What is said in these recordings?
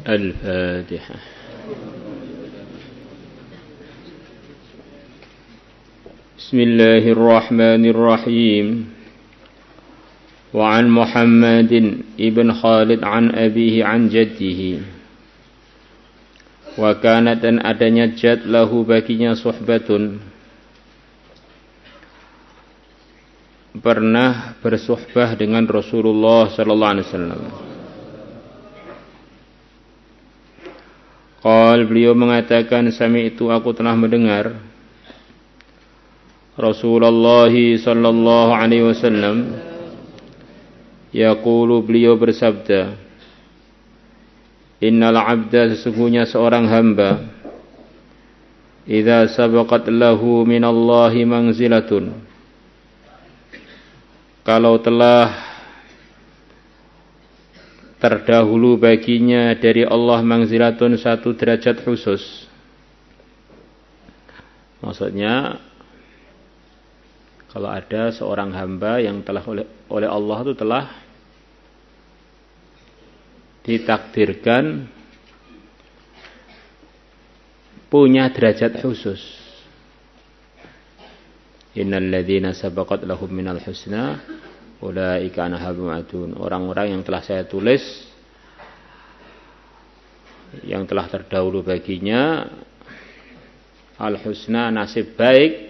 الفاتحة. بسم الله الرحمن الرحيم. وعن محمد ابن خالد عن أبيه عن جده. وكانت dan adanya jad lahu baginya suhbatun, pernah bersuhbah dengan Rasulullah sallallahu alaihi wasallam. Beliau mengatakan, sami'tu, aku telah mendengar Rasulullah sallallahu alaihi wasallam yaqulu, beliau bersabda, innal abda, sesungguhnya seorang hamba, idza sabaqat lahu minallahi manzilatun, kalau telah terdahulu baginya dari Allah manzilatun, satu derajat khusus. Maksudnya, kalau ada seorang hamba yang telah oleh Allah itu telah ditakdirkan punya derajat khusus. Innal ladzina sabaqat lahum minal husna ulaika anha mu'adun. Orang-orang yang telah saya tulis, yang telah terdahulu baginya al-husna, nasib baik.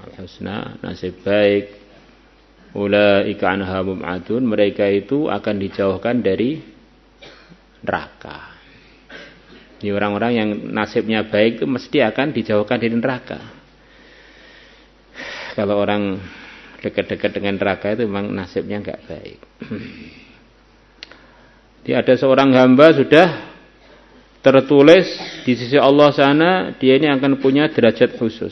Al-husna, nasib baik. Ulaika anha mu'adun, mereka itu akan dijauhkan dari neraka. Ini orang-orang yang nasibnya baik itu mesti akan dijauhkan dari neraka. Kalau orang dekat-dekat dengan neraka itu memang nasibnya enggak baik. Jadi ada seorang hamba sudah tertulis di sisi Allah sana, dia ini akan punya derajat khusus.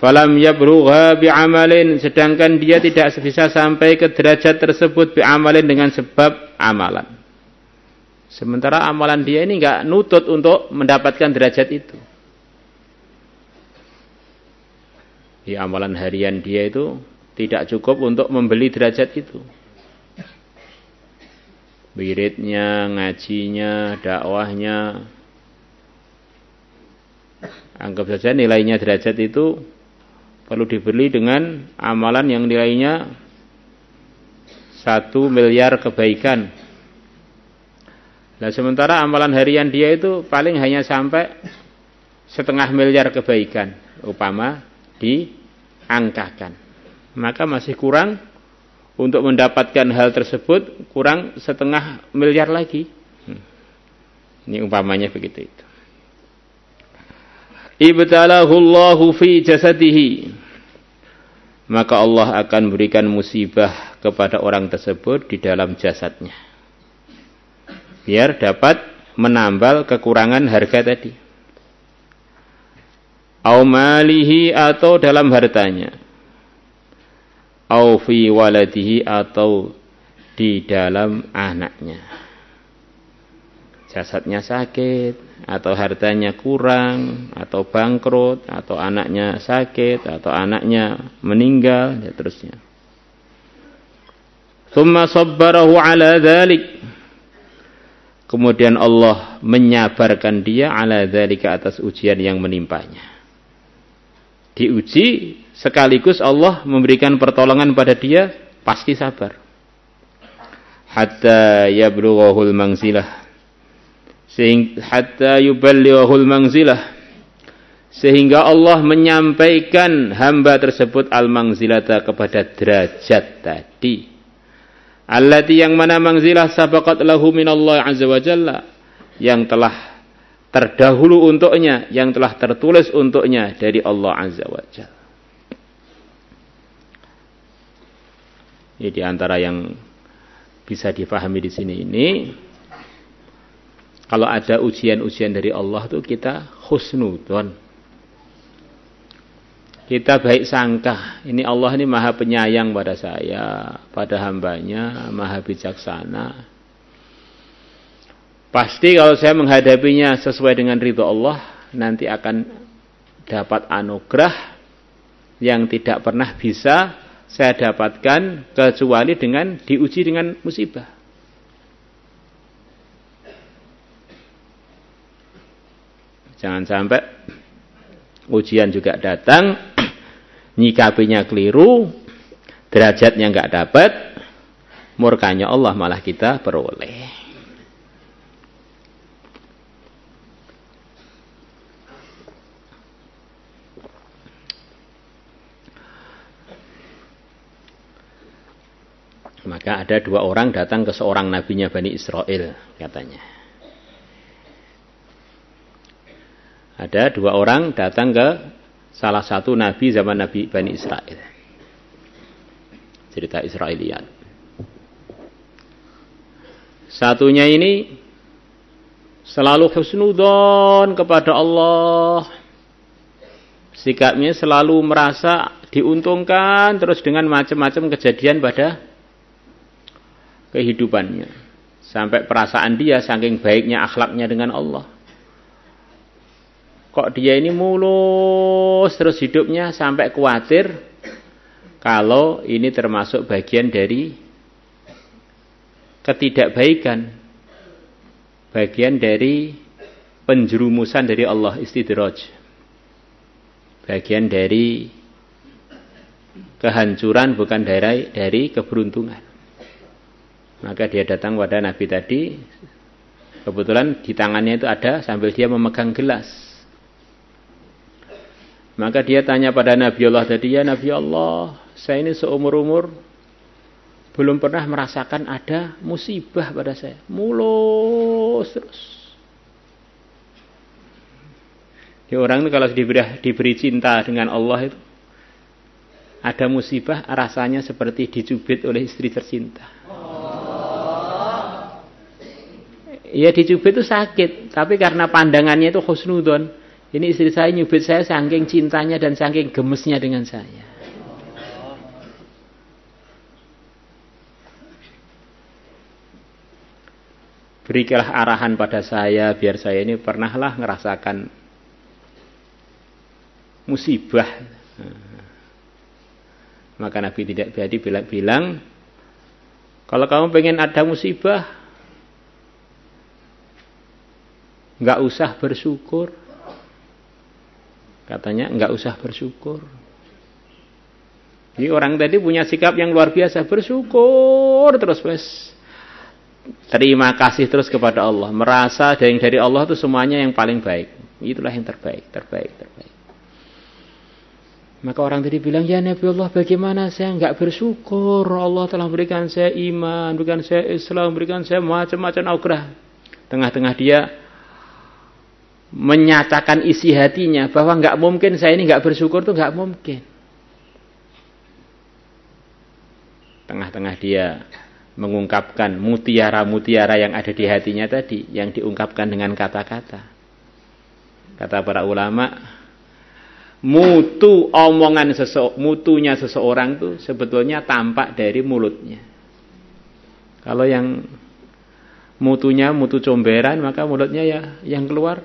Falam yabrugha bi'amalin, sedangkan dia tidak bisa sampai ke derajat tersebut bi'amalin, dengan sebab amalan. Sementara amalan dia ini enggak nutut untuk mendapatkan derajat itu. Di amalan harian dia itu tidak cukup untuk membeli derajat itu. Wiridnya, ngajinya, dakwahnya, anggap saja nilainya derajat itu perlu dibeli dengan amalan yang nilainya 1 miliar kebaikan. Nah, sementara amalan harian dia itu paling hanya sampai 0,5 miliar kebaikan, upama diangkakan, maka masih kurang untuk mendapatkan hal tersebut, kurang 0,5 miliar lagi. Ini umpamanya begitu itu. Ibtalahu Allahu fi jasadihi, maka Allah akan berikan musibah kepada orang tersebut di dalam jasadnya, biar dapat menambal kekurangan harga tadi. Au malihi, atau dalam hartanya. Au fi waladihi, atau di dalam anaknya. Jasadnya sakit, atau hartanya kurang, atau bangkrut, atau anaknya sakit, atau anaknya meninggal, dan terusnya. Tsumma sabbarahu ala dzalik, kemudian Allah menyabarkan dia ala dzalika, atas ujian yang menimpanya. Diuji sekaligus Allah memberikan pertolongan pada dia, pasti sabar. Hatta yablughul manzilah, hatta yuballighul manzilah, sehingga Allah menyampaikan hamba tersebut al-manzilata, kepada derajat tadi. Allati, yang mana manzilah sabaqat lahu minallah azza wa jalla, yang telah terdahulu untuknya, yang telah tertulis untuknya dari Allah azza wa jalla. Ini di antara yang bisa difahami di sini ini, kalau ada ujian-ujian dari Allah itu kita husnudon, kita baik sangka, ini Allah ini maha penyayang pada saya, pada hambanya, maha bijaksana. Pasti kalau saya menghadapinya sesuai dengan ridho Allah, nanti akan dapat anugerah yang tidak pernah bisa saya dapatkan kecuali dengan diuji dengan musibah. Jangan sampai ujian juga datang, nyikapinya keliru, derajatnya nggak dapat, murkanya Allah malah kita peroleh. Maka ada 2 orang datang ke seorang nabinya Bani Israel, katanya. Ada 2 orang datang ke salah satu nabi zaman Nabi Bani Israel. Cerita Israiliyat. Satunya ini selalu husnudzon kepada Allah. Sikapnya selalu merasa diuntungkan terus dengan macam-macam kejadian pada kehidupannya. Sampai perasaan dia saking baiknya akhlaknya dengan Allah. Kok dia ini mulus terus hidupnya, sampai khawatir kalau ini termasuk bagian dari ketidakbaikan. Bagian dari penjerumusan dari Allah, istidraj. Bagian dari kehancuran, bukan dari keberuntungan. Maka dia datang pada Nabi tadi. Kebetulan di tangannya itu ada sambil dia memegang gelas. Maka dia tanya pada Nabi Allah tadi, ya Nabi Allah, saya ini seumur-umur belum pernah merasakan ada musibah pada saya. Mulus terus. Di orang itu kalau diberi cinta dengan Allah itu, ada musibah rasanya seperti dicubit oleh istri tercinta. Ya dicubit itu sakit, tapi karena pandangannya itu husnudon. Ini istri saya nyubit saya saking cintanya dan saking gemesnya dengan saya. Berikanlah arahan pada saya biar saya ini pernahlah ngerasakan musibah. Maka Nabi tidak jadi bilang, kalau kamu pengen ada musibah, nggak usah bersyukur. Katanya nggak usah bersyukur. Jadi orang tadi punya sikap yang luar biasa, bersyukur terus, terima kasih terus kepada Allah, merasa dari Allah itu semuanya yang paling baik. Itulah yang terbaik. Maka orang tadi bilang, ya Nabi Allah, bagaimana saya nggak bersyukur? Allah telah berikan saya iman, berikan saya Islam, berikan saya macam-macam anugerah. Tengah-tengah dia menyatakan isi hatinya bahwa nggak mungkin saya ini nggak bersyukur, tuh nggak mungkin. Tengah-tengah dia mengungkapkan mutiara-mutiara yang ada di hatinya tadi, yang diungkapkan dengan kata-kata. Kata para ulama, mutunya seseorang itu sebetulnya tampak dari mulutnya. Kalau yang mutu comberan, maka mulutnya ya yang keluar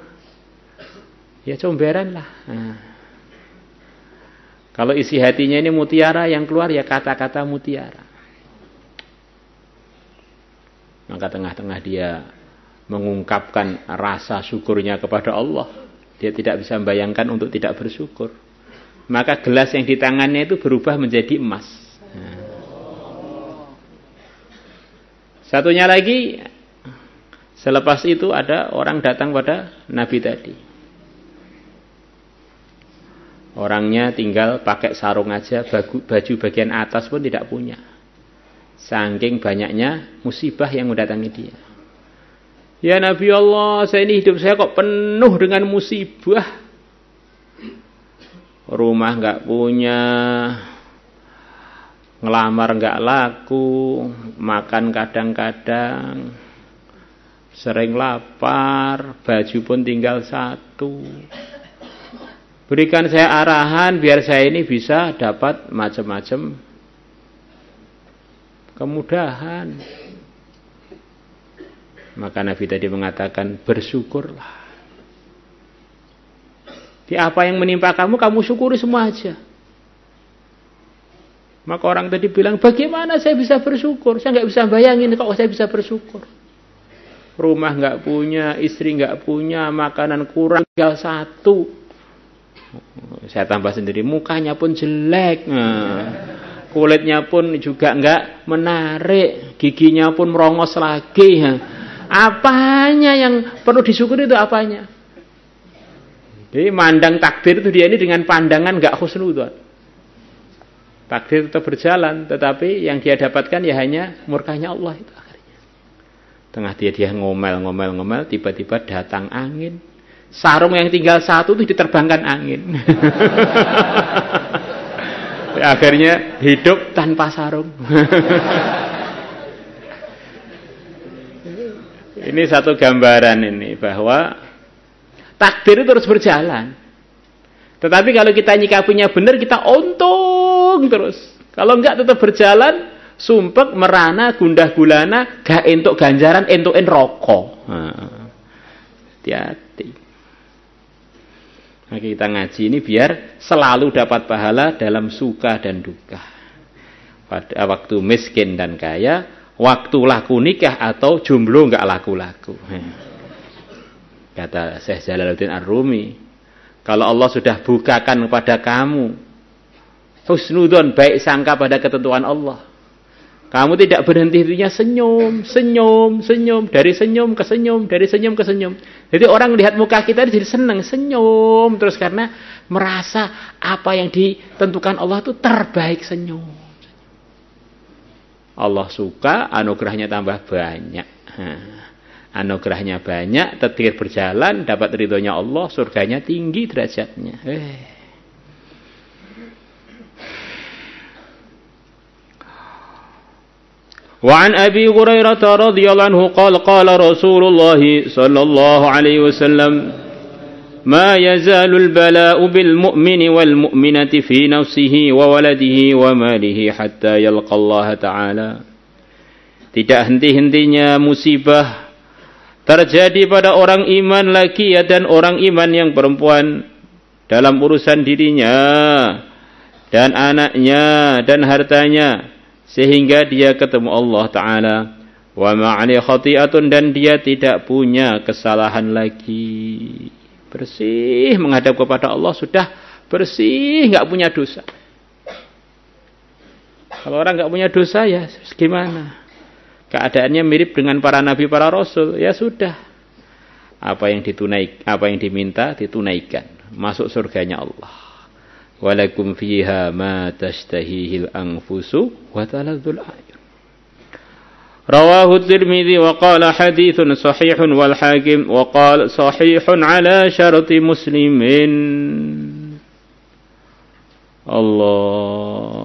ya comberan lah. Nah, kalau isi hatinya ini mutiara, yang keluar ya kata-kata mutiara. Maka tengah-tengah dia mengungkapkan rasa syukurnya kepada Allah. Dia tidak bisa membayangkan untuk tidak bersyukur. Maka gelas yang di tangannya itu berubah menjadi emas. Nah. Satunya lagi, selepas itu ada orang datang pada Nabi tadi. Orangnya tinggal pakai sarung aja, baju bagian atas pun tidak punya. Saking banyaknya musibah yang mendatangi dia. Ya Nabi Allah, saya ini hidup saya kok penuh dengan musibah. Rumah nggak punya, ngelamar nggak laku, makan kadang-kadang, sering lapar, baju pun tinggal satu. Berikan saya arahan biar saya ini bisa dapat macam-macam kemudahan. Maka Nabi tadi mengatakan, bersyukurlah. Di apa yang menimpa kamu, kamu syukuri semua aja. Maka orang tadi bilang, bagaimana saya bisa bersyukur? Saya nggak bisa bayangin kok saya bisa bersyukur. Rumah nggak punya, istri nggak punya, makanan kurang, tinggal satu. Saya tambah sendiri, mukanya pun jelek. Kulitnya pun juga nggak menarik, giginya pun merongos lagi. Apanya yang perlu disyukuri itu apanya? Jadi mandang takdir itu dia ini dengan pandangan nggak husnudzon. Takdir tetap berjalan, tetapi yang dia dapatkan ya hanya murkanya Allah itu. Tengah dia ngomel, tiba-tiba datang angin. Sarung yang tinggal satu itu diterbangkan angin. Akhirnya hidup tanpa sarung. Ini satu gambaran ini bahwa takdir itu terus berjalan. Tetapi kalau kita nyikapinya benar, kita untung terus. Kalau enggak tetap berjalan, sumpek, merana, gundah gulana, gak entuk ganjaran, entukin rokok. Hati-hati. Nah, kita ngaji ini biar selalu dapat pahala dalam suka dan duka. Pada waktu miskin dan kaya, waktu laku nikah atau jomblo gak laku-laku. Kata Syekh Jalaluddin Ar-Rumi, kalau Allah sudah bukakan kepada kamu husnudzon, baik sangka pada ketentuan Allah, kamu tidak berhenti-hentinya senyum, dari senyum ke senyum, dari senyum ke senyum. Jadi orang lihat muka kita jadi senang, senyum terus karena merasa apa yang ditentukan Allah itu terbaik, senyum. Allah suka, anugerahnya tambah banyak. Anugerahnya banyak, takdir berjalan, dapat ridhonya Allah, surganya tinggi derajatnya. وعن أبي هريرة رضي الله عنه قال قال رسول الله صلى الله عليه وسلم ما يزال البلاء بالمؤمن والمؤمنة في نفسه وولده وماله حتى يلقى الله تعالى. Tidak henti-hentinya musibah terjadi pada orang iman laki dan orang iman yang perempuan dalam urusan dirinya dan anaknya dan hartanya, sehingga dia ketemu Allah Ta'ala. Wa ma'ali khati'atun, dan dia tidak punya kesalahan lagi. Bersih menghadap kepada Allah, sudah bersih, nggak punya dosa. Kalau orang nggak punya dosa ya gimana? Keadaannya mirip dengan para nabi, para rasul. Ya sudah, apa yang diminta ditunaikan, masuk surganya Allah. Walakum fiha ma tashtahihil anfusu wa taladzul a'yun. Rawahu Tirmidzi wa qala haditsun sahihun wal Hakim wa qala sahihun ala syarti Muslimin. Allah